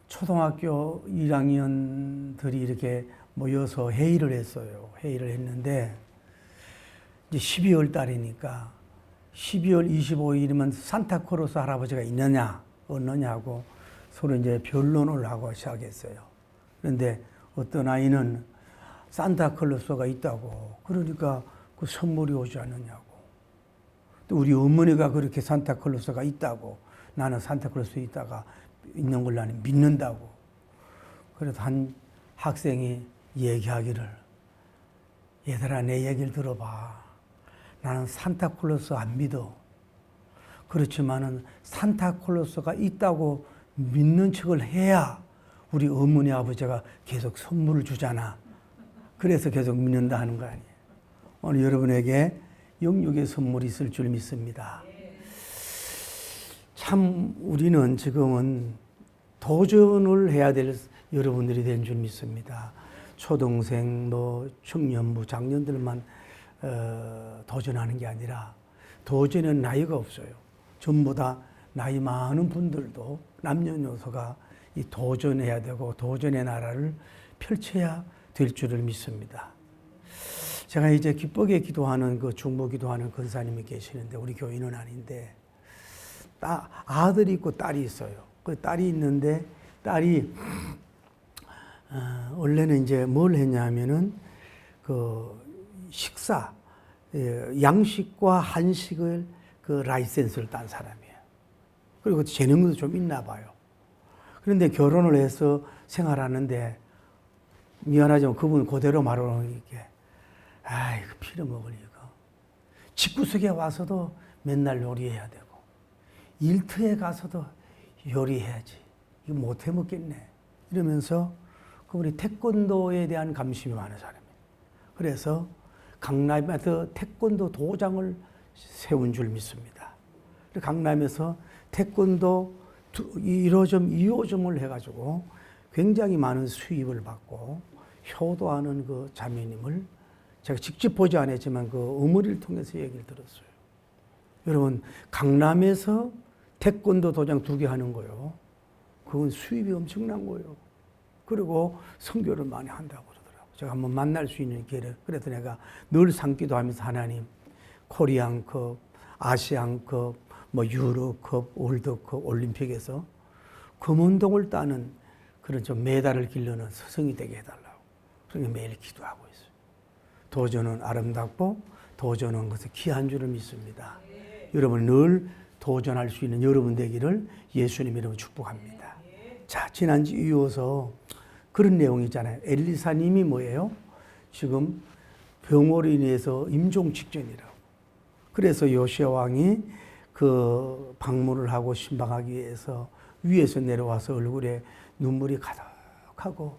초등학교 1학년들이 이렇게 모여서 회의를 했어요. 회의를 했는데 이제 12월 달이니까 12월 25일이면 산타클로스 할아버지가 있느냐 없느냐고 서로 이제 변론을 하고 시작했어요. 그런데 어떤 아이는 산타클로스가 있다고, 그러니까 그 선물이 오지 않느냐고, 또 우리 어머니가 그렇게 산타클로스가 있다고, 나는 산타클로스 있는 걸 나는 믿는다고. 그래서 한 학생이 얘기하기를, 얘들아 내 얘기를 들어봐. 나는 산타클로스 안 믿어. 그렇지만은 산타클로스가 있다고 믿는 척을 해야 우리 어머니 아버지가 계속 선물을 주잖아. 그래서 계속 믿는다 하는 거 아니에요. 오늘 여러분에게 영육의 선물이 있을 줄 믿습니다. 참 우리는 지금은 도전을 해야 될 여러분들이 된 줄 믿습니다. 초등생, 청년부, 장년들만 도전하는 게 아니라 도전에는 나이가 없어요. 전부 다 나이 많은 분들도 남녀노소가 이 도전해야 되고 도전의 나라를 펼쳐야 될 줄을 믿습니다. 제가 이제 기쁘게 기도하는 중보 기도하는 권사님이 계시는데 우리 교인은 아닌데 아들이 있고 딸이 있어요. 그 딸이 있는데 딸이 원래는 이제 뭘 했냐면은 식사 양식과 한식을 라이센스를 딴 사람이에요. 그리고 재능도 좀 있나 봐요. 그런데 결혼을 해서 생활하는데 미안하지만 그분 그대로 말하는 게 아이고 필요먹을 이거. 집구석에 와서도 맨날 요리해야 되고 일터에 가서도 요리해야지. 이거 못해 먹겠네. 이러면서 그분이 태권도에 대한 관심이 많은 사람이에요. 그래서 강남에서 태권도 도장을 세운 줄 믿습니다. 강남에서 태권도 1호점, 2호점을 해가지고 굉장히 많은 수입을 받고 효도하는 그 자매님을 제가 직접 보지 않았지만 그 어머니를 통해서 얘기를 들었어요. 여러분, 강남에서 태권도 도장 2개 하는 거요. 그건 수입이 엄청난 거예요. 그리고 선교를 많이 한다고 그러더라고요. 제가 한번 만날 수 있는 기회를. 그래서 내가 늘 상기도 하면서 하나님, 코리안컵, 아시안컵, 유로컵, 월드컵, 올림픽에서 금운동을 따는 그런 좀 메달을 기르는 스승이 되게 해달라고. 그렇게 매일 기도하고 있어요. 도전은 아름답고 도전은 것은 귀한 줄을 믿습니다. 여러분 늘 도전할 수 있는 여러분 되기를 예수님 이름으로 축복합니다. 자, 지난주 이어서 그런 내용이잖아요. 엘리사님이 뭐예요? 지금 병으로 인해서 임종 직전이라고. 그래서 요시야 왕이 그 방문을 하고 신방하기 위해서 위에서 내려와서 얼굴에 눈물이 가득하고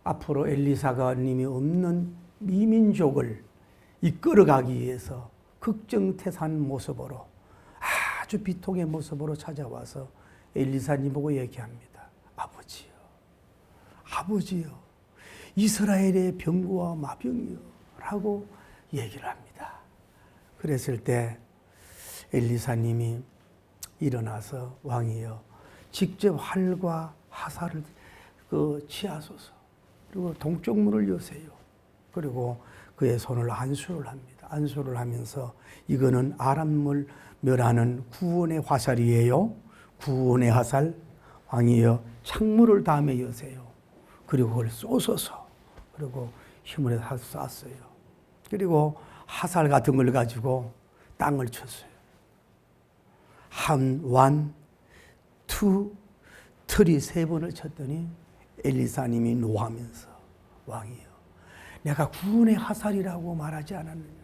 앞으로 엘리사가 님이 없는 이민족을 이끌어가기 위해서 극정태산 모습으로 아주 비통의 모습으로 찾아와서 엘리사님 보고 얘기합니다. 아버지요, 아버지요, 이스라엘의 병거와 마병이요 라고 얘기를 합니다. 그랬을 때 엘리사님이 일어나서 왕이여 직접 활과 화살을 취하소서. 그리고 동쪽 문을 여세요. 그리고 그의 손을 안수를 합니다. 안수를 하면서 이거는 아람을 멸하는 구원의 화살이에요. 구원의 화살. 왕이여 창문을 다음에 여세요. 그리고 그걸 쏘소서. 그리고 힘을 쐈어요. 그리고 화살 같은 걸 가지고 땅을 쳤어요. 한, 원, 투, 트리 3번을 쳤더니 엘리사님이 노하면서 왕이여 내가 구원의 화살이라고 말하지 않았느냐.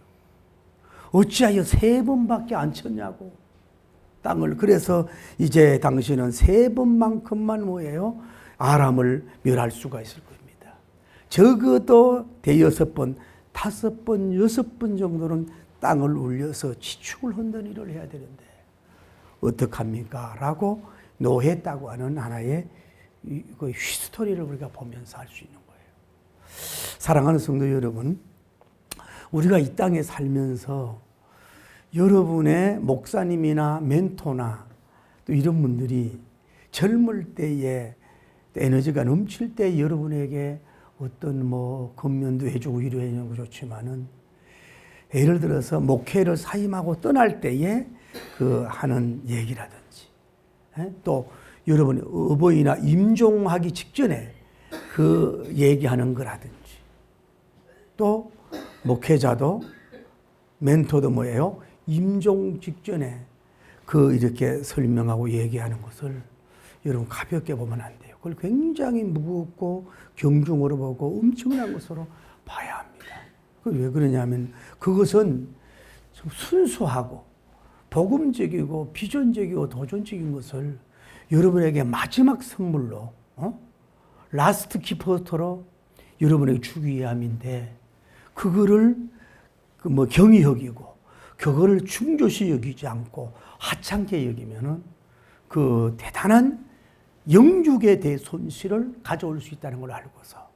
어찌하여 3번밖에 안 쳤냐고 땅을. 그래서 이제 당신은 3번만큼만 뭐예요? 아람을 멸할 수가 있을 겁니다. 적어도 6번, 5번, 6번 정도는 땅을 울려서 지축을 흔든 일을 해야 되는데 어떡합니까? 라고 노했다고 하는 하나의 그 히스토리를 우리가 보면서 알 수 있는 거예요. 사랑하는 성도 여러분, 우리가 이 땅에 살면서 여러분의 목사님이나 멘토나 또 이런 분들이 젊을 때에 에너지가 넘칠 때 여러분에게 어떤 뭐 건면도 해주고 위로해 주는 거 좋지만은 예를 들어서 목회를 사임하고 떠날 때에 그 하는 얘기라든지 또 여러분이 어버이나 임종하기 직전에 그 얘기하는 거라든지 또 목회자도 멘토도 뭐예요? 임종 직전에 그 이렇게 설명하고 얘기하는 것을 여러분 가볍게 보면 안 돼요. 그걸 굉장히 무겁고 경중으로 보고 엄청난 것으로 봐야 합니다. 왜 그러냐면 그것은 좀 순수하고 복음적이고 비전적이고 도전적인 것을 여러분에게 마지막 선물로 라스트 기프트로 여러분에게 주기 위함인데 그거를 뭐 경히 여기고 그거를 중조시 여기지 않고 하찮게 여기면은 그 대단한 영육에 대해 손실을 가져올 수 있다는 걸 알고서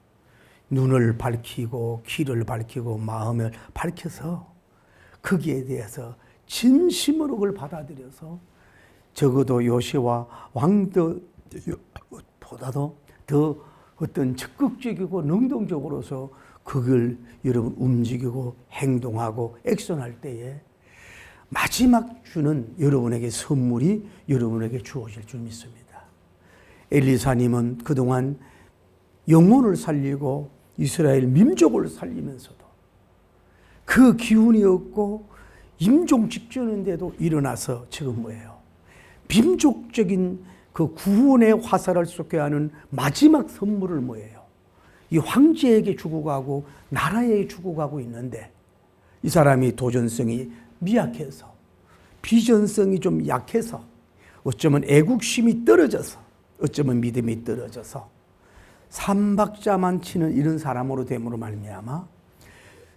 눈을 밝히고 귀를 밝히고 마음을 밝혀서 거기에 대해서 진심으로 그걸 받아들여서 적어도 요시와 왕보다도 더 어떤 적극적이고 능동적으로서 그걸 여러분 움직이고 행동하고 액션할 때에 마지막 주는 여러분에게 선물이 여러분에게 주어질 줄 믿습니다. 엘리사님은 그동안 영혼을 살리고 이스라엘 민족을 살리면서도 그 기운이 없고 임종 직전인데도 일어나서 지금 뭐예요? 민족적인 그 구원의 화살을 쏟게 하는 마지막 선물을 뭐예요? 이 황제에게 주고 가고 나라에게 주고 가고 있는데 이 사람이 도전성이 미약해서 비전성이 좀 약해서 어쩌면 애국심이 떨어져서 어쩌면 믿음이 떨어져서 삼박자만 치는 이런 사람으로 됨으로 말미암아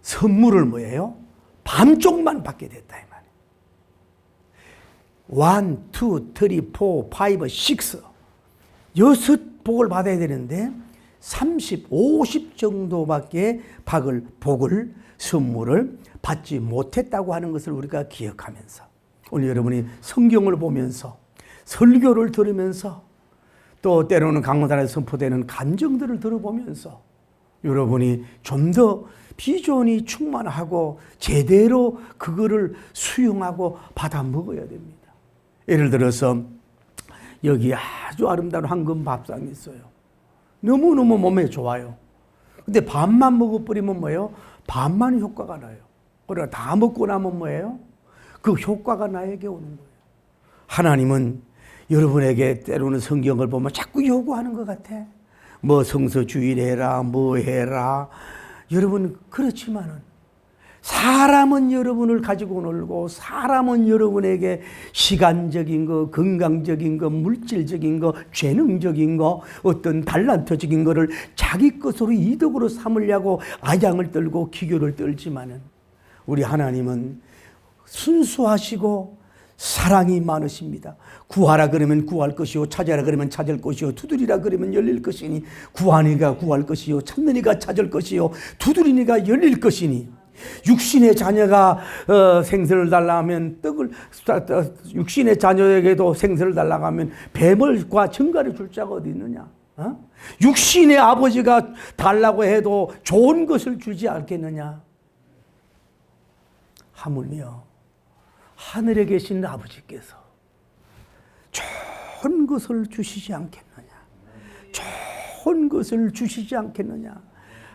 선물을 뭐예요? 반쪽만 받게 됐다 이 말이에요. 1, 2, 3, 4, 5, 6 여섯 복을 받아야 되는데 30, 50 정도밖에 복을 선물을 받지 못했다고 하는 것을 우리가 기억하면서 오늘 여러분이 성경을 보면서 설교를 들으면서 또 때로는 강론단에서 선포되는 감정들을 들어보면서 여러분이 좀 더 비전이 충만하고 제대로 그거를 수용하고 받아 먹어야 됩니다. 예를 들어서 여기 아주 아름다운 황금 밥상이 있어요. 너무너무 몸에 좋아요. 근데 밥만 먹어버리면 뭐예요? 밥만 효과가 나요. 그러나 다 먹고 나면 뭐예요? 그 효과가 나에게 오는 거예요. 하나님은 여러분에게 때로는 성경을 보면 자꾸 요구하는 것 같아. 뭐 성서 주일해라, 뭐 해라. 여러분 그렇지만은 사람은 여러분을 가지고 놀고 사람은 여러분에게 시간적인 거, 건강적인 거, 물질적인 거, 재능적인 거, 어떤 달란트적인 거를 자기 것으로 이득으로 삼으려고 아장을 떨고 기교를 떨지만은 우리 하나님은 순수하시고 사랑이 많으십니다. 구하라 그러면 구할 것이요 찾아라 그러면 찾을 것이요 두드리라 그러면 열릴 것이니 구하니가 구할 것이요 찾느니가 찾을 것이요 두드리니가 열릴 것이니 육신의 자녀가 생선을 달라 하면 육신의 자녀에게도 생선을 달라고 하면 뱀을과 정갈을 줄 자가 어디 있느냐? 육신의 아버지가 달라고 해도 좋은 것을 주지 않겠느냐? 하물며 하늘에 계신 아버지께서 좋은 것을 주시지 않겠느냐? 좋은 것을 주시지 않겠느냐?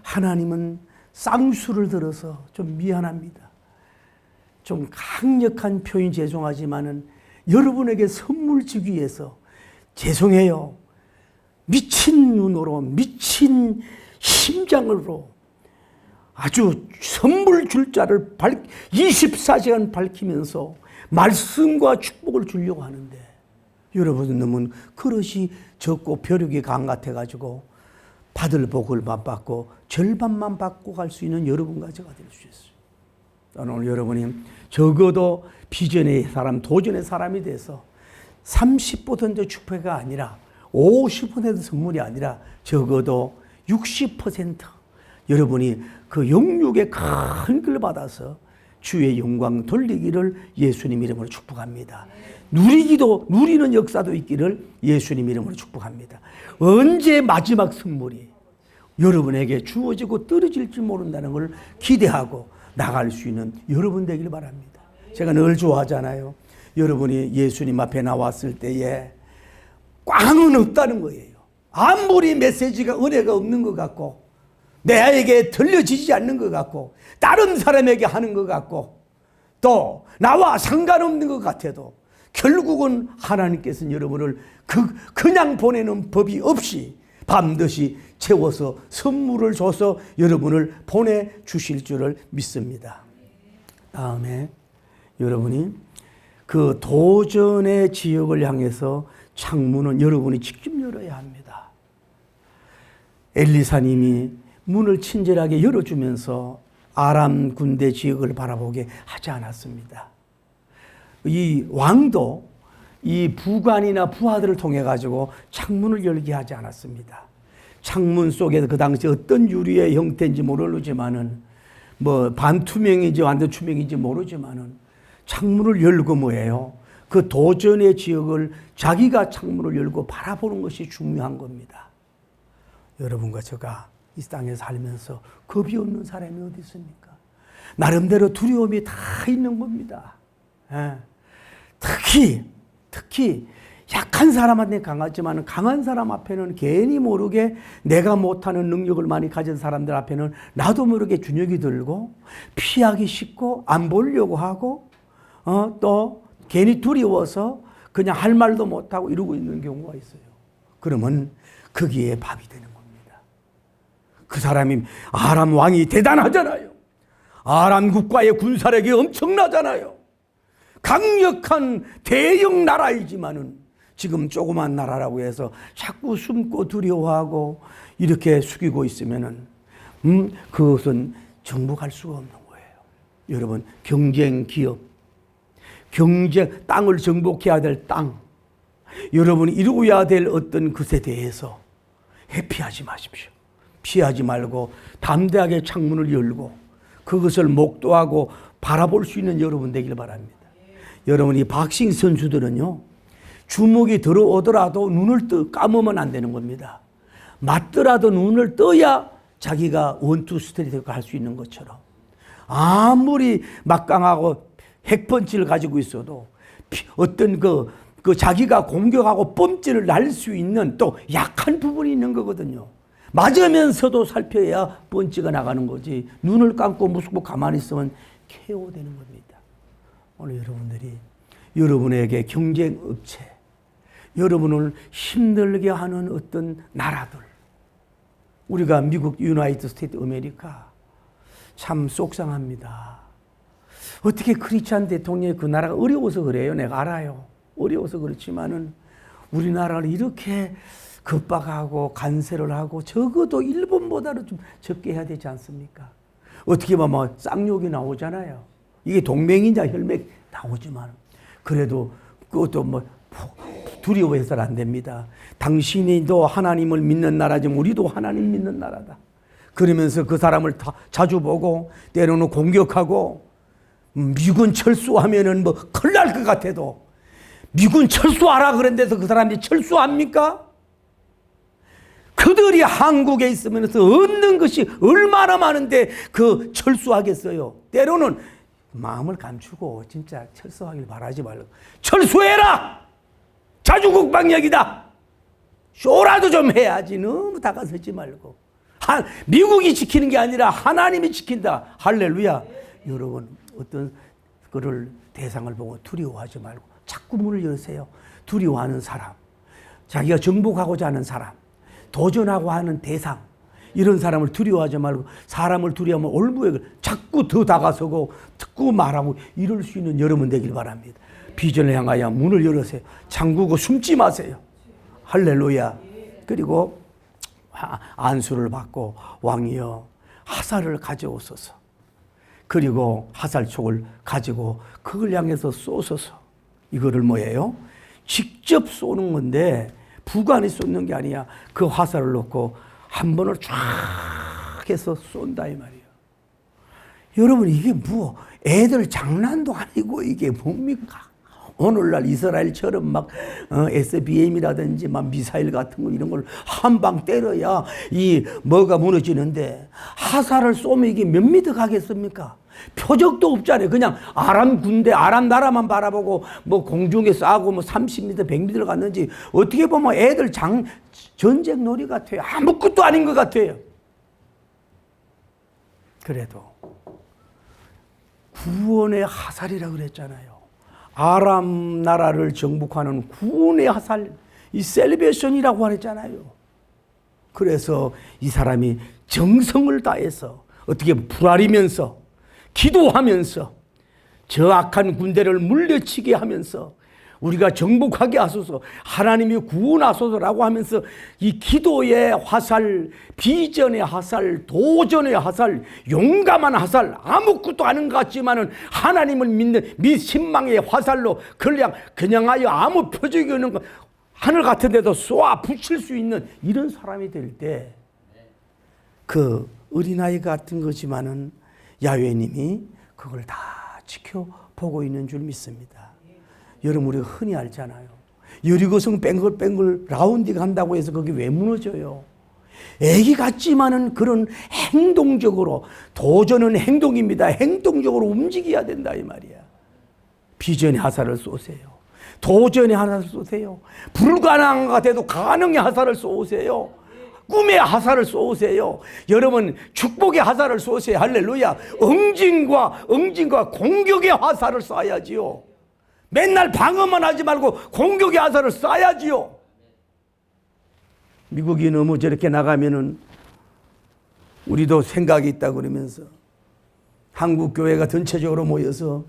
하나님은 쌍수를 들어서 좀 미안합니다. 좀 강력한 표현 죄송하지만은 여러분에게 선물 주기 위해서 죄송해요. 미친 눈으로 미친 심장으로 아주 선물 줄 자를 24시간 밝히면서 말씀과 축복을 주려고 하는데 여러분은 너무 그릇이 적고 벼룩이 강 같아가지고 받을 복을 못 받고 절반만 받고 갈 수 있는 여러분과 제가 될 수 있어요. 오늘 여러분이 적어도 비전의 사람, 도전의 사람이 돼서 30% 축복가 아니라 50% 선물이 아니라 적어도 60% 여러분이 그 영육의 큰 걸 받아서 주의 영광 돌리기를 예수님 이름으로 축복합니다. 누리는 역사도 있기를 예수님 이름으로 축복합니다. 언제 마지막 선물이 여러분에게 주어지고 떨어질지 모른다는 걸 기대하고 나갈 수 있는 여러분 되길 바랍니다. 제가 늘 좋아하잖아요. 여러분이 예수님 앞에 나왔을 때에 꽝은 없다는 거예요. 아무리 메시지가 은혜가 없는 것 같고 내에게 들려지지 않는 것 같고 다른 사람에게 하는 것 같고 또 나와 상관없는 것 같아도 결국은 하나님께서는 여러분을 그냥 보내는 법이 없이 반드시 채워서 선물을 줘서 여러분을 보내주실 줄을 믿습니다. 다음에 여러분이 그 도전의 지역을 향해서 창문은 여러분이 직접 열어야 합니다. 엘리사님이 문을 친절하게 열어주면서 아람 군대 지역을 바라보게 하지 않았습니다. 이 왕도 이 부관이나 부하들을 통해 가지고 창문을 열게 하지 않았습니다. 창문 속에 그 당시 어떤 유리의 형태인지 모르지만은 뭐 반투명인지 완전 투명인지 모르지만은 창문을 열고 뭐예요? 그 도전의 지역을 자기가 창문을 열고 바라보는 것이 중요한 겁니다. 여러분과 제가 이 땅에 살면서 겁이 없는 사람이 어디 있습니까? 나름대로 두려움이 다 있는 겁니다. 예. 특히 약한 사람한테 강하지만 강한 사람 앞에는 괜히 모르게 내가 못하는 능력을 많이 가진 사람들 앞에는 나도 모르게 주눅이 들고 피하기 쉽고 안 보려고 하고 또 괜히 두려워서 그냥 할 말도 못하고 이러고 있는 경우가 있어요. 그러면 거기에 밥이 되는 겁니다. 그 사람이 아람 왕이 대단하잖아요. 아람 국가의 군사력이 엄청나잖아요. 강력한 대형 나라이지만은 지금 조그만 나라라고 해서 자꾸 숨고 두려워하고 이렇게 숙이고 있으면은 그것은 정복할 수가 없는 거예요. 여러분, 경쟁 기업, 땅을 정복해야 될 땅, 여러분이 이루어야 될 어떤 것에 대해서 회피하지 마십시오. 피하지 말고 담대하게 창문을 열고 그것을 목도하고 바라볼 수 있는 여러분 되길 바랍니다. 여러분, 이 박싱 선수들은요, 주먹이 들어오더라도 눈을 감으면 안 되는 겁니다. 맞더라도 눈을 떠야 자기가 원투 스트레이트가 할 수 있는 것처럼 아무리 막강하고 핵펀치를 가지고 있어도 어떤 그 자기가 공격하고 뻔질을 날 수 있는 또 약한 부분이 있는 거거든요. 맞으면서도 살펴야 펀치가 나가는 거지 눈을 감고 무섭고 가만히 있으면 KO 되는 겁니다. 오늘 여러분들이 여러분에게 경쟁 업체, 여러분을 힘들게 하는 어떤 나라들, 우리가 미국 유나이티드 스테이트 아메리카 참 속상합니다. 어떻게 크리스찬 대통령이 그 나라가 어려워서 그래요? 내가 알아요. 어려워서 그렇지만은 우리나라를 이렇게 겁박하고 간세를 하고 적어도 일본보다는 좀 적게 해야 되지 않습니까? 어떻게 보면 쌍욕이 나오잖아요. 이게 동맹이냐 혈맥 나오지만 그래도 그것도 뭐 두려워해서는 안 됩니다. 당신이도 하나님을 믿는 나라지만 우리도 하나님 믿는 나라다. 그러면서 그 사람을 다 자주 보고 때로는 공격하고 미군 철수하면은 뭐 큰일 날 것 같아도 미군 철수하라 그런데서 그 사람이 철수합니까? 그들이 한국에 있으면서 얻는 것이 얼마나 많은데 그 철수하겠어요. 때로는 마음을 감추고 진짜 철수하길 바라지 말고 철수해라! 자주국 방역이다! 쇼라도 좀 해야지. 너무 다가서지 말고 미국이 지키는 게 아니라 하나님이 지킨다. 할렐루야. 여러분, 어떤 그를 대상을 보고 두려워하지 말고 자꾸 문을 여세요. 두려워하는 사람, 자기가 정복하고자 하는 사람, 도전하고 하는 대상, 이런 사람을 두려워하지 말고 사람을 두려워하면 올무에 자꾸 더 다가서고 듣고 말하고 이럴 수 있는 여러분 되길 바랍니다. 비전을 향하여 문을 열으세요. 잠그고 숨지 마세요. 할렐루야. 그리고 안수를 받고 왕이여 화살을 가져오소서. 그리고 화살촉을 가지고 그걸 향해서 쏘소서. 이거를 뭐예요? 직접 쏘는 건데 부관이 쏘는 게 아니야. 그 화살을 놓고 한 번을 쫙 해서 쏜다 이 말이에요. 여러분 이게 뭐 애들 장난도 아니고 이게 뭡니까? 오늘날 이스라엘처럼 막 SBM이라든지 막 미사일 같은 거 이런 걸 한 방 때려야 이 뭐가 무너지는데 하살을 쏘면 이게 몇 미터 가겠습니까? 표적도 없잖아요. 그냥 아람 군대, 아람 나라만 바라보고 뭐 공중에 쏴고 뭐 30m, 100m를 갔는지 어떻게 보면 애들 전쟁 놀이 같아요. 아무것도 아닌 것 같아요. 그래도 구원의 화살이라고 그랬잖아요. 아람 나라를 정복하는 구원의 화살, 이 셀베이션이라고 하랬잖아요. 그래서 이 사람이 정성을 다해서 어떻게 불아리면서 기도하면서 저 악한 군대를 물려치게 하면서 우리가 정복하게 하소서, 하나님이 구원하소서라고 하면서 이 기도의 화살, 비전의 화살, 도전의 화살, 용감한 화살, 아무것도 아닌 것 같지만은 하나님을 믿는 미신망의 화살로 그냥하여 아무 표적이 없는 것, 하늘 같은 데도 쏘아 붙일 수 있는 이런 사람이 될 때 그 어린아이 같은 거지만은 야훼님이 그걸 다 지켜보고 있는 줄 믿습니다. 여러분 우리가 흔히 알잖아요. 여리고성 뱅글뱅글 라운딩 한다고 해서 거기 왜 무너져요? 애기 같지만은 그런 행동적으로, 도전은 행동입니다. 행동적으로 움직여야 된다 이 말이야. 비전의 화살을 쏘세요. 도전의 화살을 쏘세요. 불가능한 것 같아도 가능의 화살을 쏘세요. 꿈의 화살을 쏘세요. 여러분 축복의 화살을 쏘세요. 할렐루야. 응징과 공격의 화살을 쏴야지요. 맨날 방어만 하지 말고 공격의 화살을 쏴야지요. 미국이 너무 저렇게 나가면은 우리도 생각이 있다 그러면서 한국 교회가 전체적으로 모여서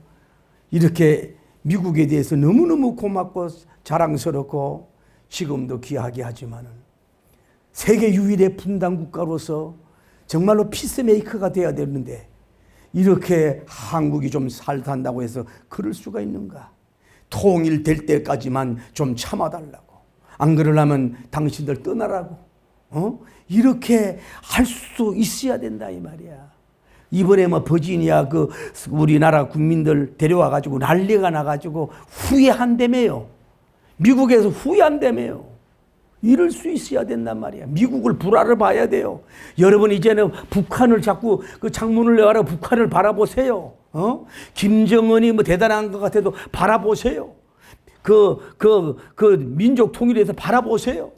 이렇게 미국에 대해서 너무너무 고맙고 자랑스럽고 지금도 귀하게 하지만은 세계 유일의 분단 국가로서 정말로 피스메이커가 되어야 되는데 이렇게 한국이 좀 살탄다고 해서 그럴 수가 있는가? 통일될 때까지만 좀 참아달라고. 안 그러려면 당신들 떠나라고. 이렇게 할 수 있어야 된다 이 말이야. 이번에 뭐 버지니아 그 우리나라 국민들 데려와 가지고 난리가 나 가지고 후회한다며요. 미국에서 후회한다며요. 이럴 수 있어야 된단 말이야. 미국을 불화를 봐야 돼요. 여러분 이제는 북한을 자꾸 그 창문을 열어 북한을 바라보세요. 김정은이 뭐 대단한 것 같아도 바라보세요. 민족 통일에서 바라보세요.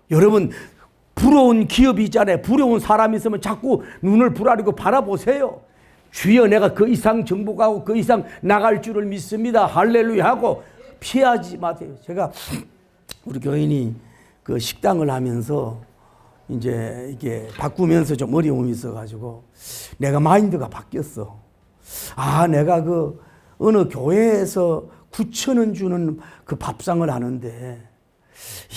여러분 부러운 기업이 있잖아요. 부러운 사람이 있으면 자꾸 눈을 부라리고 바라보세요. 주여 내가 그 이상 정복하고 그 이상 나갈 줄을 믿습니다. 할렐루야 하고 피하지 마세요. 제가 우리 교인이 그 식당을 하면서 이제 이게 바꾸면서 좀 어려움이 있어가지고 내가 마인드가 바뀌었어. 아, 내가 그 어느 교회에서 9,000원 주는 그 밥상을 하는데,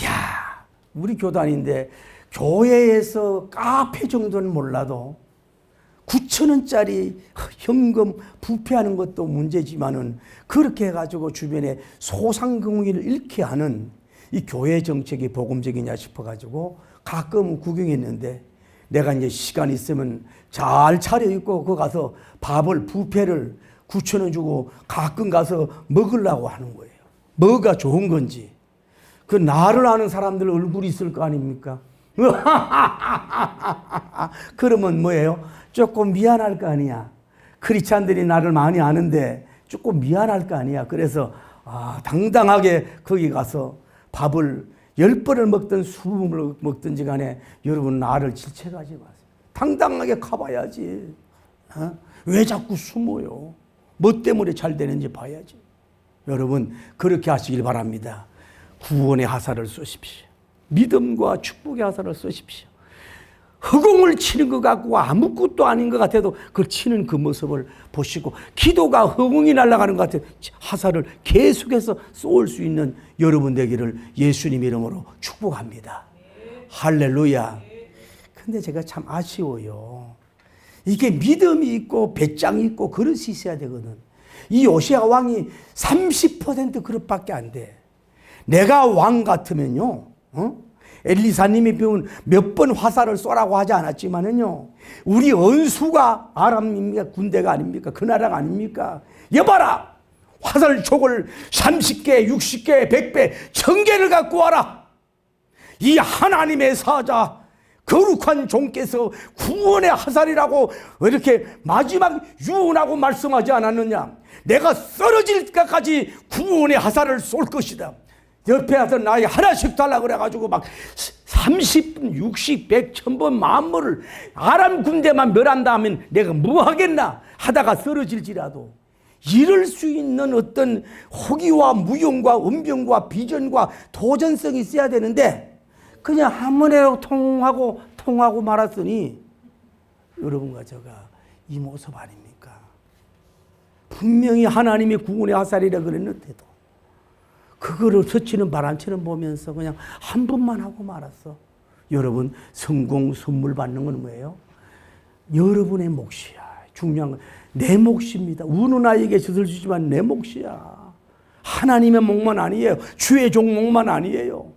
야, 우리 교단인데 교회에서 카페 정도는 몰라도 9,000원짜리 현금 부패하는 것도 문제지만은 그렇게 해가지고 주변에 소상공인을 잃게 하는 이 교회 정책이 복음적이냐 싶어가지고 가끔 구경했는데 내가 이제 시간 있으면 잘 차려입고 거 가서 밥을 부패를 9,000원 주고 가끔 가서 먹으려고 하는 거예요. 뭐가 좋은 건지. 그 나를 아는 사람들 얼굴이 있을 거 아닙니까? 그러면 뭐예요? 조금 미안할 거 아니야. 크리스찬들이 나를 많이 아는데 조금 미안할 거 아니야. 그래서 당당하게 거기 가서 밥을 10번을 먹든 20번을 먹든지 간에 여러분 나를 질책하지 마세요. 당당하게 가봐야지. 왜 자꾸 숨어요? 뭐 때문에 잘 되는지 봐야지. 여러분 그렇게 하시길 바랍니다. 구원의 화살을 쏘십시오. 믿음과 축복의 화살을 쏘십시오. 허공을 치는 것 같고 아무것도 아닌 것 같아도 그걸 치는 그 모습을 보시고 기도가 허공이 날아가는 것 같아도 화살을 계속해서 쏠 수 있는 여러분 되기를 예수님 이름으로 축복합니다. 할렐루야. 근데 제가 참 아쉬워요. 이게 믿음이 있고 배짱이 있고 그릇이 있어야 되거든. 이 요시야 왕이 30% 그릇밖에 안 돼. 내가 왕 같으면요, 엘리사님이 배운 몇 번 화살을 쏘라고 하지 않았지만은요, 우리 언수가 아람입니까? 군대가 아닙니까? 그 나라가 아닙니까? 여봐라! 화살촉을 30개, 60개, 100배, 1000개를 갖고 와라! 이 하나님의 사자, 거룩한 종께서 구원의 화살이라고 이렇게 마지막 유언하고 말씀하지 않았느냐? 내가 쓰러질 때까지 구원의 화살을 쏠 것이다. 옆에 하던 나이 하나씩 달라 그래가지고 막 30분, 60, 100, 1000번 만번을 아람 군대만 멸한다면 내가 뭐 하겠나 하다가 쓰러질지라도 이럴 수 있는 어떤 호기와 무용과 은병과 비전과 도전성이 있어야 되는데 그냥 한 번에 통하고 말았으니 여러분과 제가 이 모습 아닙니까? 분명히 하나님의 구원의 화살이라 그랬는데도 그거를 스치는 바람처럼 보면서 그냥 한 번만 하고 말았어. 여러분, 성공 선물 받는 건 뭐예요? 여러분의 몫이야. 중요한 건 내 몫입니다. 우는 아이에게 젖을 주지만 내 몫이야. 하나님의 몫만 아니에요. 주의 종목만 아니에요.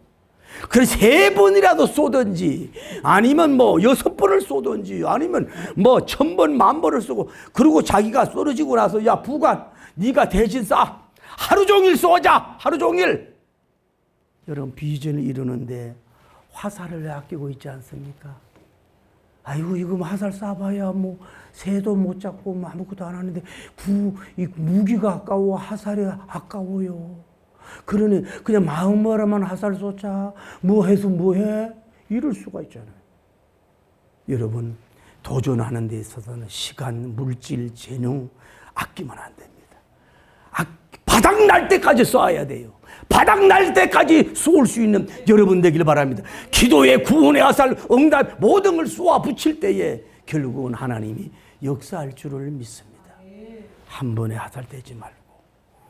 그래서 3번이라도 쏘든지 아니면 뭐 6번을 쏘든지 아니면 뭐 1000번, 10,000번을 쏘고 그리고 자기가 쓰러지고 나서 야 부관 네가 대신 쏴. 하루 종일 쏘자. 하루 종일. 여러분 비전을 이루는데 화살을 아끼고 있지 않습니까? 아이고 이거 화살 쏴봐야 뭐 새도 못 잡고 뭐 아무것도 안 하는데 이 무기가 아까워 화살이 아까워요. 그러니 그냥 마음으로만 화살 쏘자. 뭐 해서 뭐해? 이럴 수가 있잖아요. 여러분 도전하는 데 있어서는 시간, 물질, 재능 아끼면 안 됩니다. 바닥 날 때까지 쏴야 돼요. 바닥 날 때까지 쏠 수 있는 여러분 되길 바랍니다. 기도의 구원의 화살, 응답 모든 걸 쏘아 붙일 때에 결국은 하나님이 역사할 줄을 믿습니다. 한 번에 화살 떼지 말고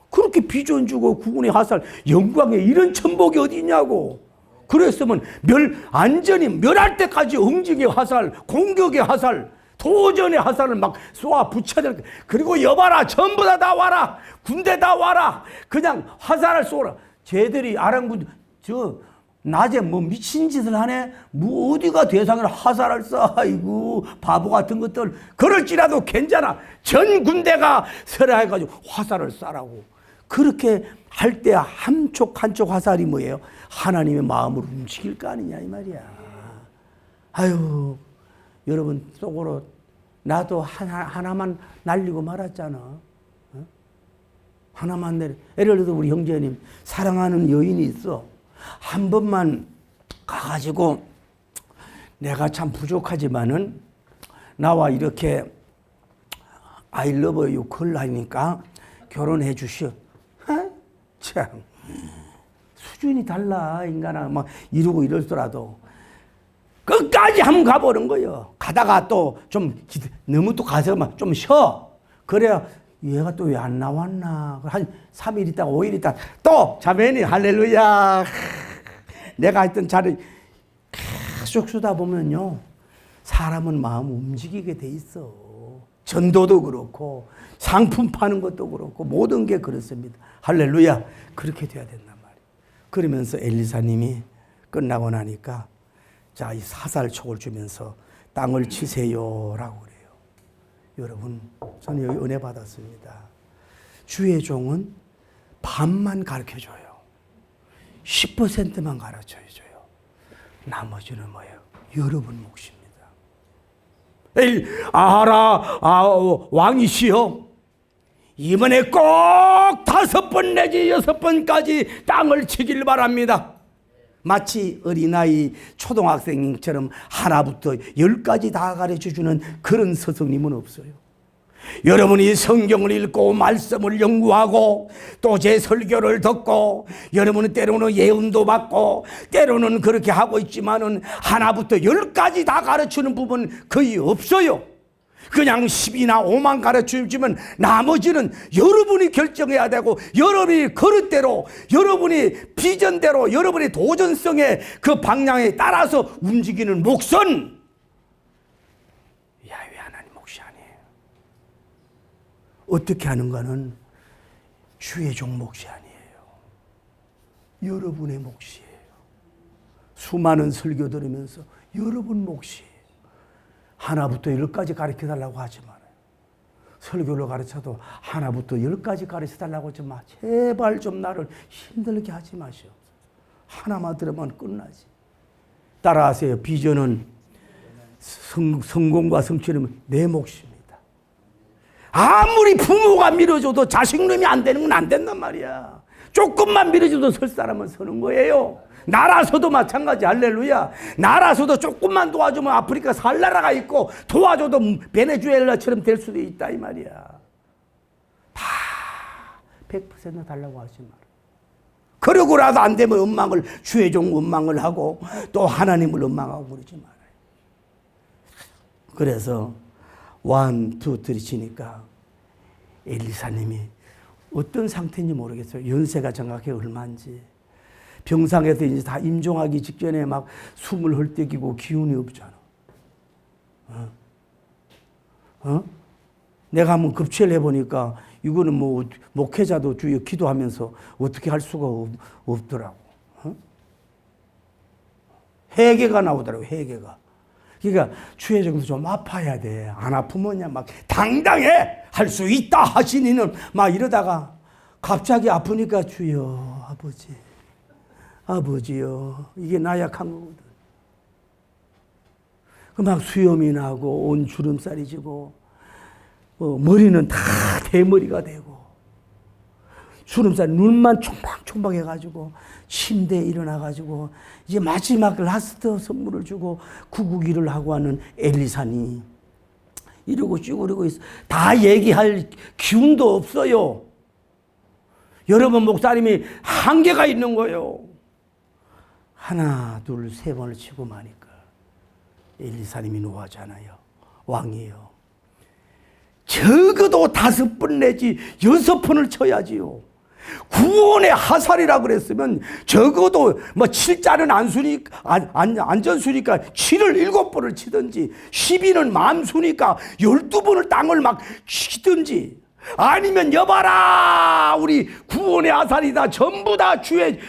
그렇게 비전 주고 구원의 화살, 영광의 이런 천복이 어디 있냐고. 그랬으면 안전히 멸할 때까지 응징의 화살, 공격의 화살, 도전의 화살을 막 쏘아 붙여야 될 거야. 그리고 여봐라, 전부 다 와라. 군대 다 와라. 그냥 화살을 쏘라. 쟤들이 아랑군 낮에 뭐 미친 짓을 하네. 뭐 어디가 대상을 화살을 쏴. 아이고 바보 같은 것들. 그럴지라도 괜찮아. 전 군대가 설화해가지고 화살을 쏴라고. 그렇게 할 때 한쪽 화살이 뭐예요? 하나님의 마음을 움직일 거 아니냐 이 말이야. 아유 여러분 속으로 나도 하나만 날리고 말았잖아. 어? 하나만 내려. 예를 들어서 우리 형제님 사랑하는 여인이 있어. 한 번만 가가지고 내가 참 부족하지만은 나와 이렇게 I love you 걸 하니까 결혼해 주시오. 참 수준이 달라 인간아. 막 이러고 이럴더라도 끝까지 한번 가보는 거예요. 가다가 또 좀 너무 또 가서 막 좀 쉬어. 그래야 얘가 또 왜 안 나왔나. 한 3일 있다가 5일 있다가 또 자매니 할렐루야. 내가 했던 자리 계속 쓰다 보면요. 사람은 마음 움직이게 돼 있어. 전도도 그렇고 상품 파는 것도 그렇고 모든 게 그렇습니다. 할렐루야. 그렇게 돼야 된단 말이에요. 그러면서 엘리사님이 끝나고 나니까 자, 이 화살촉을 주면서 땅을 치세요라고 그래요. 여러분, 저는 여기 은혜 받았습니다. 주의 종은 반만 가르쳐줘요. 10%만 가르쳐줘요. 나머지는 뭐예요? 여러분 몫입니다. 왕이시여, 이번에 꼭 5번 내지 6번까지 땅을 치길 바랍니다. 마치 어린아이 초등학생처럼 하나부터 10까지 다 가르쳐주는 그런 스승님은 없어요. 여러분이 성경을 읽고 말씀을 연구하고 또 제 설교를 듣고 여러분은 때로는 예언도 받고 때로는 그렇게 하고 있지만은 하나부터 10까지 다 가르치는 부분 거의 없어요. 그냥 10이나 5만 가르쳐주면 나머지는 여러분이 결정해야 되고 여러분이 그릇대로 여러분이 비전대로 여러분의 도전성의 그 방향에 따라서 움직이는 몫은 야훼 하나님 몫이 아니에요. 어떻게 하는가는 주의 종 몫이 아니에요. 여러분의 몫이에요. 수많은 설교 들으면서 여러분 몫이 하나부터 열까지 가르쳐 달라고 하지 말아요. 설교를 가르쳐도 하나부터 열까지 가르쳐 달라고 하지 마. 제발 좀 나를 힘들게 하지 마시오. 하나만 들으면 끝나지. 따라하세요. 비전은 성공과 성취는 내 몫입니다. 아무리 부모가 밀어줘도 자식놈이 안 되는 건 안 된단 말이야. 조금만 밀어줘도 설 사람은 서는 거예요. 나라서도 마찬가지. 할렐루야. 나라서도 조금만 도와주면 아프리카 살 나라가 있고 도와줘도 베네수엘라처럼 될 수도 있다 이 말이야. 다 100% 달라고 하지 마라. 그러고라도 안 되면 원망을, 주의 종 원망을 하고 또 하나님을 원망하고 그러지 말아요. 그래서 1, 2, 3 치니까 엘리사님이 어떤 상태인지 모르겠어요. 연세가 정확히 얼마인지. 병상에서 이제 다 임종하기 직전에 막 숨을 헐떡이고 기운이 없잖아. 내가 한번 급체를 해보니까 이거는 뭐 목회자도 주여 기도하면서 어떻게 할 수가 없더라고. 회개가 나오더라고, 회개가. 그러니까 주의 정도 좀 아파야 돼. 안 아프면 막 당당해 할 수 있다 하시니는 막 이러다가 갑자기 아프니까 주여 아버지, 아버지요. 이게 나약한 거거든. 막 수염이 나고 온 주름살이 지고 머리는 다 대머리가 되고 주름살 눈만 총박총박 해가지고 침대에 일어나가지고 이제 마지막 라스트 선물을 주고 구구기를 하고 하는 엘리사니 이러고 쭈그리고 있어. 다 얘기할 기운도 없어요. 여러분 목사님이 한계가 있는 거예요. 하나 둘 세 번을 치고 마니까 엘리사님이 노하잖아요. 왕이에요. 적어도 5번 내지 6번을 쳐야지요. 구원의 하살이라 그랬으면 적어도 뭐 7자는 안전수니까 7을 7번을 치든지 12는 만수니까 12번을 땅을 막 치든지 아니면 여봐라 우리 구원의 하살이다 전부 다 주의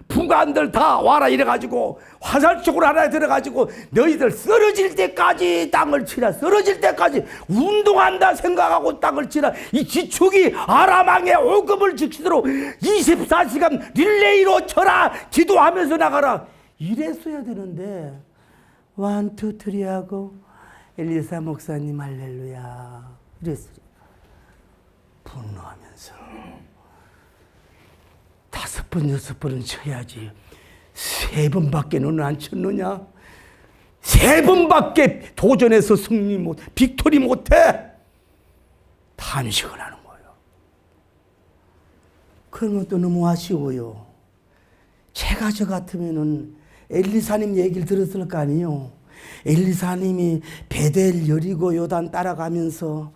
부관들 다 와라 이래가지고 화살촉으로 하나 들어가지고 너희들 쓰러질 때까지 땅을 치라. 쓰러질 때까지 운동한다 생각하고 땅을 치라. 이 지축이 아람왕의 오금을 지키도록 24시간 릴레이로 쳐라. 기도하면서 나가라. 이랬어야 되는데 1, 2, 3 하고 엘리사 목사님 할렐루야 이랬어요. 분노하면서 5번, 6번은 쳐야지 3번밖에 너는 안 쳤느냐? 3번밖에 도전해서 승리 못, 빅토리 못해? 탄식을 하는 거예요. 그런 것도 너무 아쉬워요. 제가 저 같으면은 엘리사님 얘기를 들었을 거 아니에요. 엘리사님이 베델, 여리고, 요단 따라가면서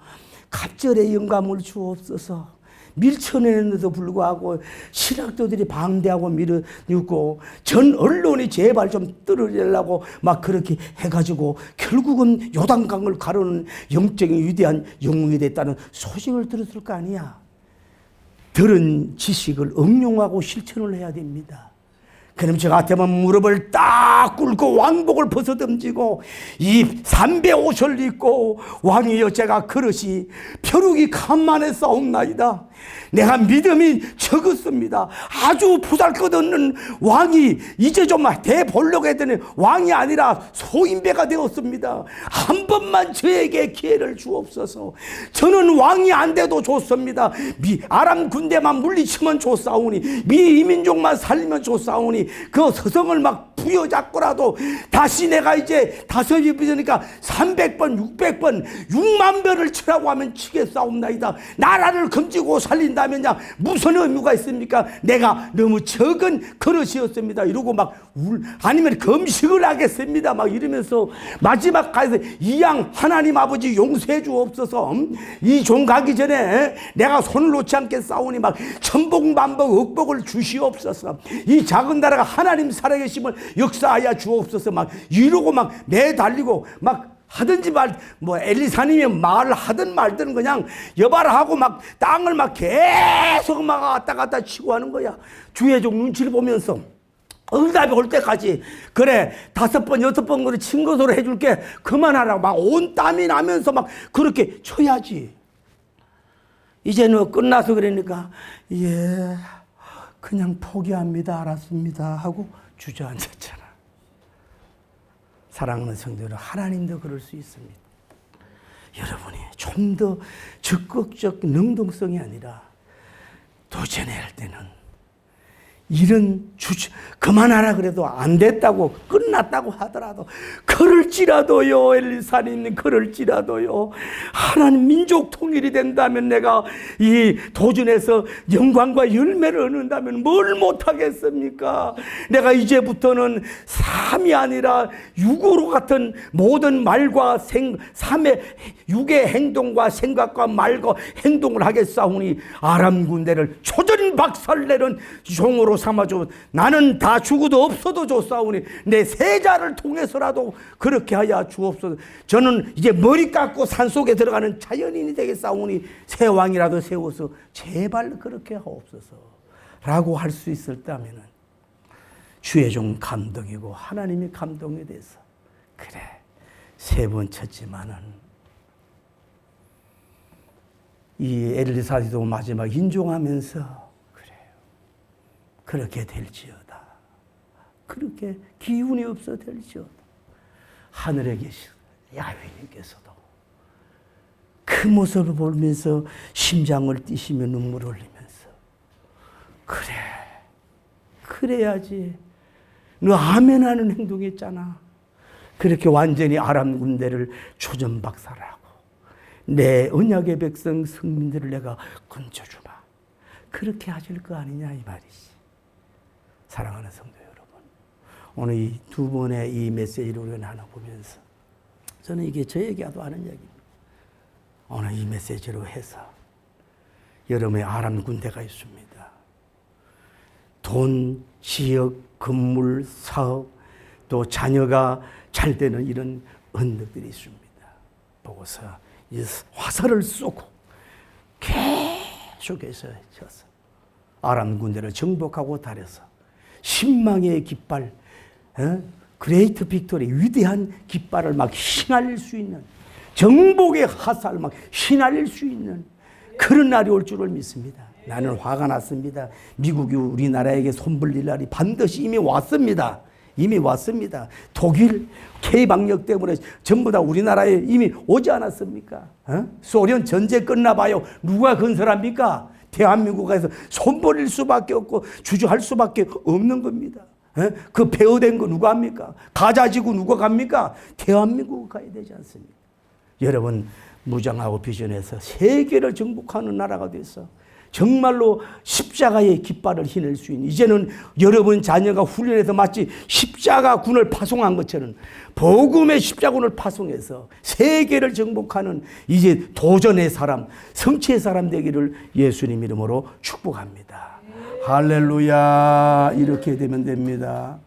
갑절의 영감을 주옵소서. 밀쳐내는데도 불구하고 신학도들이 방대하고 밀어넣고 전 언론이 제발 좀 떨어지려고 막 그렇게 해가지고 결국은 요단강을 가르는 영적인 위대한 영웅이 됐다는 소식을 들었을 거 아니야. 들은 지식을 응용하고 실천을 해야 됩니다. 그럼 저 같으면 무릎을 딱 꿇고 왕복을 벗어던지고 이 삼배 옷을 입고 왕이여 제가 그릇이 벼룩이 간만에 싸움나이다. 내가 믿음이 적었습니다. 아주 보잘것없는 왕이 이제 좀 대보려고 했더니 왕이 아니라 소인배가 되었습니다. 한 번만 저에게 기회를 주옵소서. 저는 왕이 안 돼도 좋습니다. 아람 군대만 물리치면 좋사오니 이민족만 살리면 좋사오니 그 서성을 막 부여잡고라도 다시 내가 이제 다섯이 부으니까 300번 600번 6만 번을 치라고 하면 치겠사옵나이다. 나라를 금지고 살린다면 무슨 의무가 있습니까? 내가 너무 적은 그릇이었습니다. 이러고 막 아니면 금식을 하겠습니다. 막 이러면서 마지막 가서 이양 하나님 아버지 용서해 주옵소서. 이 종 가기 전에 내가 손을 놓지 않겠사오니 막 천복만복 억복을 주시옵소서. 이 작은 나라가 하나님 살아계심을 역사하여 주옵소서. 막 이러고 막 매달리고 막 하든지 뭐 엘리사님이 말을 하든 말든 그냥 여봐라 하고 막 땅을 막 계속 막 왔다 갔다 치고 하는 거야. 주의 종 눈치를 보면서 응답이 올 때까지 그래 5번 6번 그래 친구소리 해줄게 그만하라고 막 온 땀이 나면서 막 그렇게 쳐야지. 이제는 끝나서 그러니까 예 그냥 포기합니다 알았습니다 하고 주저앉았잖아. 사랑하는 성도들, 하나님도 그럴 수 있습니다. 여러분이 좀 더 적극적 능동성이 아니라 도전해야 할 때는 이런 그만하라 그래도 안 됐다고 끝났다고 하더라도 그럴지라도요 엘리사님 그럴지라도요 하나님 민족 통일이 된다면 내가 이 도전에서 영광과 열매를 얻는다면 뭘 못하겠습니까? 내가 이제부터는 삶이 아니라 육으로 같은 모든 말과 삶의 육의 행동과 생각과 말과 행동을 하겠사오니 아람 군대를 초전 박살내는 종으로 삼아줘. 나는 다 죽어도 없어도 좋사오니 내 세자를 통해서라도 그렇게 하여 주옵소서. 저는 이제 머리 깎고 산속에 들어가는 자연인이 되겠사오니 새 왕이라도 세워서 제발 그렇게 하옵소서 라고 할 수 있었다면 주의 종 감동이고 하나님이 감동이 돼서 그래 3번 쳤지만은 이 엘리사도 마지막 인종하면서 그렇게 될지어다. 그렇게 기운이 없어 될지어다. 하늘에 계신 야훼님께서도 그 모습을 보면서 심장을 뛰시며 눈물을 흘리면서 그래 그래야지 너 아멘 하는 행동했잖아. 그렇게 완전히 아람 군대를 초전박살하고 내 언약의 백성 성민들을 내가 건져주마. 그렇게 하실 거 아니냐 이 말이지. 사랑하는 성도 여러분, 오늘 이 2번의 이 메시지를 우리가 나눠보면서 저는 이게 저에게도 하는 얘기입니다. 오늘 이 메시지로 해서 여러분의 아람 군대가 있습니다. 돈, 지역, 건물, 사업, 또 자녀가 잘 되는 이런 언덕들이 있습니다. 보고서 이 화살을 쏘고 계속해서 쳤어. 아람 군대를 정복하고 달여서 신망의 깃발, 그레이트 빅토리, 위대한 깃발을 막 휘날릴 수 있는 정복의 화살 막 휘날릴 수 있는 그런 날이 올 줄을 믿습니다. 나는 화가 났습니다. 미국이 우리나라에게 손벌릴 날이 반드시 이미 왔습니다. 이미 왔습니다. 독일 K방역 때문에 전부 다 우리나라에 이미 오지 않았습니까? 소련 전쟁 끝나봐요. 누가 건설합니까? 대한민국에서 손버릴 수밖에 없고 주저할 수밖에 없는 겁니다. 그 폐허된 거 누가 합니까? 가자지구 누가 갑니까? 대한민국 가야 되지 않습니까? 여러분 무장하고 비전해서 세계를 정복하는 나라가 돼서 정말로 십자가의 깃발을 휘낼 수 있는 이제는 여러분 자녀가 훈련해서 마치 십자가 군을 파송한 것처럼 복음의 십자군을 파송해서 세계를 정복하는 이제 도전의 사람, 성취의 사람 되기를 예수님 이름으로 축복합니다. 할렐루야. 이렇게 되면 됩니다.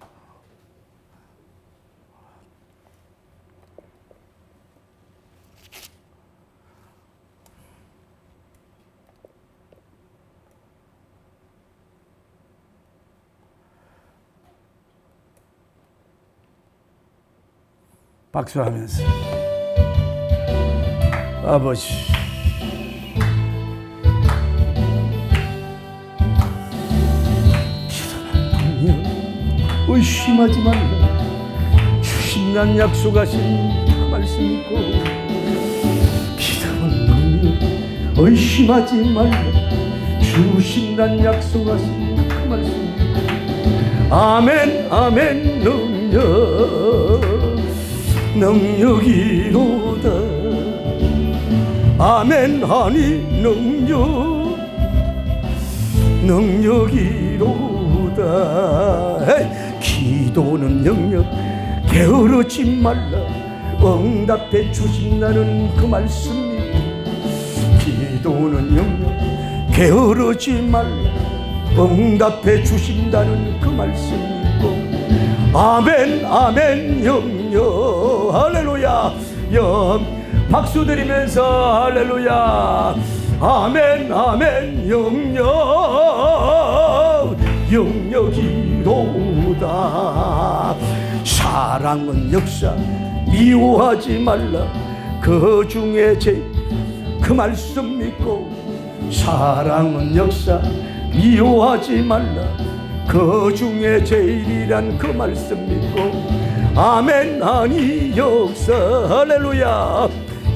박수하면서 아버지 기도는 의심하지 말라 주신다는 약속하신 그 말씀 있고 기도는 의심하지 말라 주신다는 약속하신 그 말씀 아멘 아멘 능력이로다 아멘 하니 능력이로다 기도는 능력 게으르지 말라 응답해 주신다는 그 말씀이 기도는 능력 게으르지 말라 응답해 주신다는 그 말씀이고 아멘 아멘 영영 할렐루야 박수 드리면서 할렐루야 아멘 아멘 영영 영영이로다 주시기로다. 사랑은 역사 미워하지 말라. 그 중에 제일 그 말씀 믿고. 사랑은 역사 미워하지 말라. 그 중에 제일이란 그 말씀 믿고. 아멘. 아니 역사 할렐루야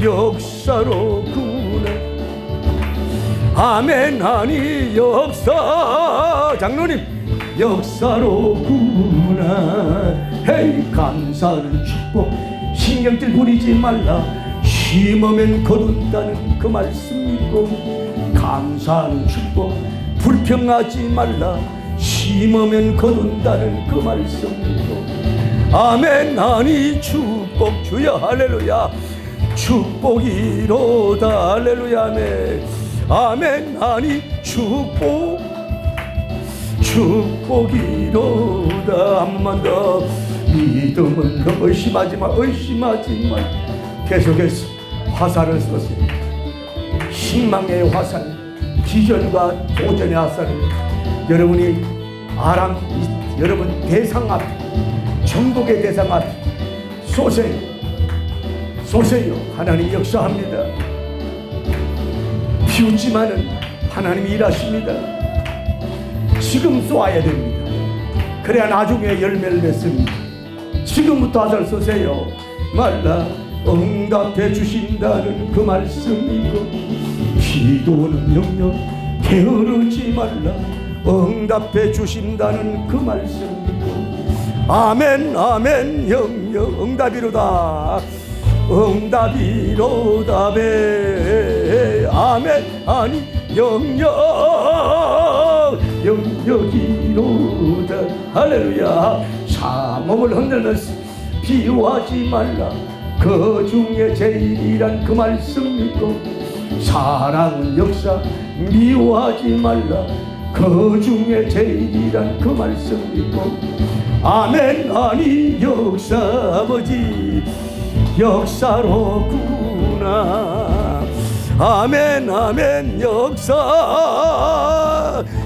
역사로구나. 아멘. 아니 역사 장로님 역사로구나. 헤이 감사는 축복 신경질 부리지 말라. 심으면 거둔다는 그 말씀 믿고. 감사는 축복 불평하지 말라. 심으면 거둔다는 그 말씀 믿고. 아멘. 아니 축복 주여 할렐루야 축복이로다 할렐루야 아멘. 아멘. 아니 축복이로다. 한 번만 더. 믿음은 너 의심하지 마. 의심하지 마. 계속해서 화살을 쏘세요. 희망의 화살, 기전과 도전의 화살을 여러분이 여러분 대상 앞에, 정복의 대상 앞에 쏘세요. 쏘세요. 하나님이 역사합니다. 비웃지만은 하나님이 일하십니다. 지금 쏘아야 됩니다. 그래야 나중에 열매를 맺습니다. 지금부터 화살 쏘세요. 말라. 응답해 주신다는 그 말씀이고. 기도는 영영 게으르지 말라. 응답해 주신다는 그 말씀이고. 아멘. 아멘. 영영 응답이로다. 응답이로다. 아멘. 아니 영영 영영이로다. 할렐루야. 사mom을 흔들면서 비유하지 말라. 그 중에 제일이란 그 말씀 믿고. 사랑은 역사 미워하지 말라. 그 중에 제일이란 그 말씀 믿고. 아멘. 아니 역사 아버지 역사로구나. 아멘. 아멘.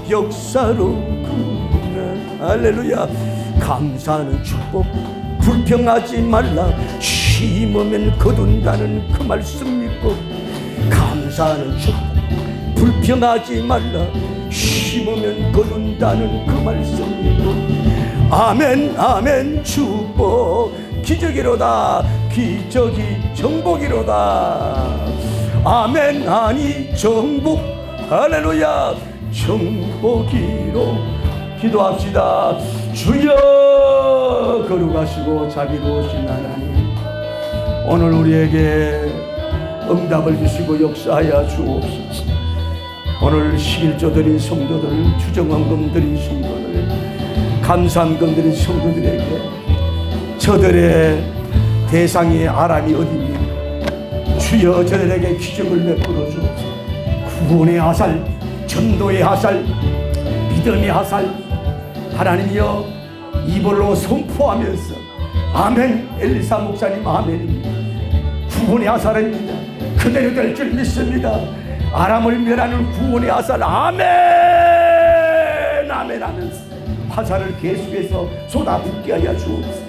역사로구나. 할렐루야. 감사는 축복 불평하지 말라. 심으면 거둔다는 그 말씀 믿고. 감사는 축복 불평하지 말라. 심으면 거둔다는 그 말씀 믿고. 아멘. 아멘. 축복 기적이로다. 기적이 정복이로다. 아멘. 아니 정복 할렐루야 정복이로. 기도합시다. 주여 거룩하시고 자비로우신 하나님, 오늘 우리에게 응답을 주시고 역사하여 주옵소서. 오늘 11조 드린 성도들, 주정헌금 드린 성도들, 감사헌금 드린 성도들에게 저들의 대상의 아람이 어디입니까? 주여 저들에게 기적을 베풀어 주옵소서. 구원의 화살, 전도의 화살, 믿음의 화살 하나님이여 이볼로 선포하면서 아멘. 엘리사 목사님 아멘입니다. 구원의 화살입니다. 그대로 될 줄 믿습니다. 아람을 멸하는 구원의 화살 아멘. 아멘 하면서 화살을 계속해서 쏟아붓게 하여 주옵소서.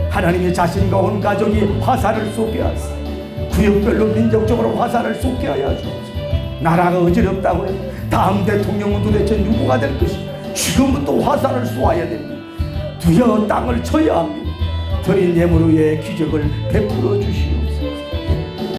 하나님의 자신과 온 가족이 화살을 쏘게 하소서. 구역별로 민족적으로 화살을 쏘게 하여 주옵소서. 나라가 어지럽다고요. 다음 대통령은 도대체 누구가 될 것인가? 지금부터 화살을 쏘아야 됩니다. 두려워 땅을 쳐야 합니다. 드린 예물 위에 기적을 베풀어 주시오.